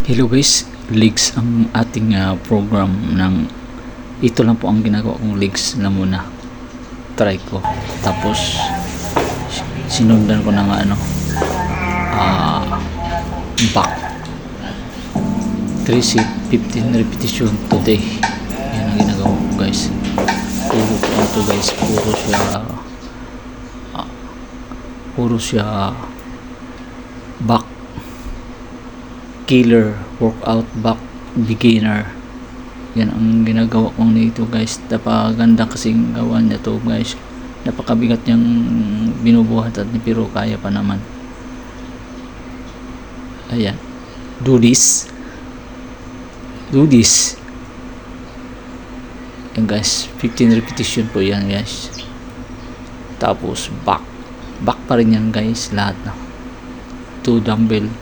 Hello guys, legs ang ating program ng ito lang po ang ginagawa kong legs na muna. Try ko. Tapos sinundan ko ng back 3 set 15 repetition today. Yan ang ginagawa ko guys. Puro po ito guys, puro siya back killer workout, back beginner. Yan ang ginagawa kong nito guys. Napakaganda kasing gawa niya to guys. Napakabigat niyang binubuhat at pero kaya pa naman. Ayan, do this yan guys, 15 repetition po yan guys. Tapos back pa rin yan guys, lahat na 2 dumbbell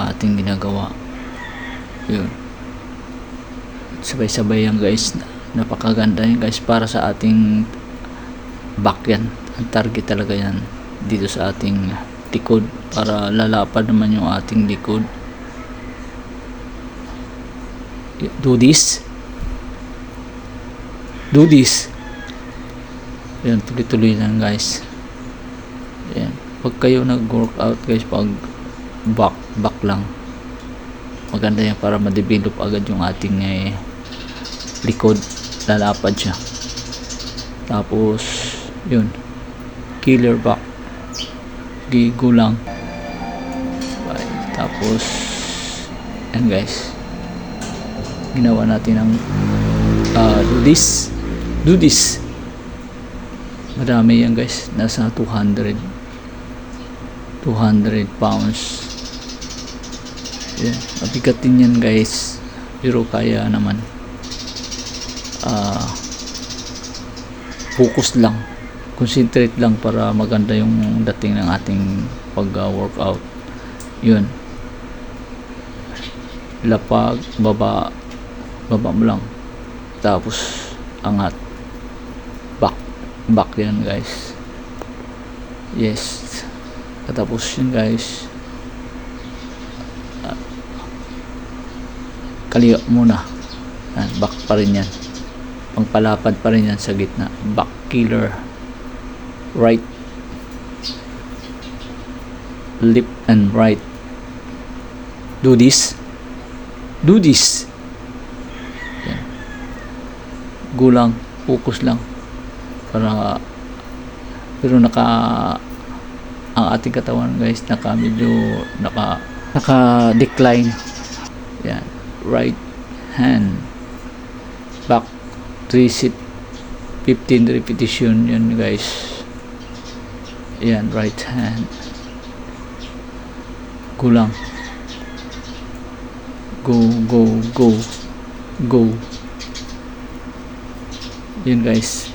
ating ginagawa. Yun, sabay-sabay yan guys. Napakaganda yan guys, para sa ating back yan. Ang target talaga yan dito sa ating likod, para lalapad naman yung ating likod. Do this yan, tuloy-tuloy lang guys. Yan, pag kayo nag-workout guys, pag back lang, maganda yan para ma-develop agad yung ating likod, lalapad siya. Tapos yun, killer back, gigo lang. Tapos yan guys, ginawa natin ng do this. Madami yan guys, nasa 200 pounds. Yeah, mabigat din yan guys, pero kaya naman. Focus lang, concentrate lang para maganda yung dating ng ating pag-workout. Yun, lapag, baba mo lang, tapos angat, back yan guys. Yes, tapos yun guys, kaliwa muna. Back pa rin yan, pangpalapad pa rin yan sa gitna. Back killer, right, left and right. Do this yan. Go lang, focus lang, para pero ang ating katawan guys medyo naka decline. Yan, right hand, back 3 set 15 repetition yan guys. Yan, right hand, go lang, go. Yun guys,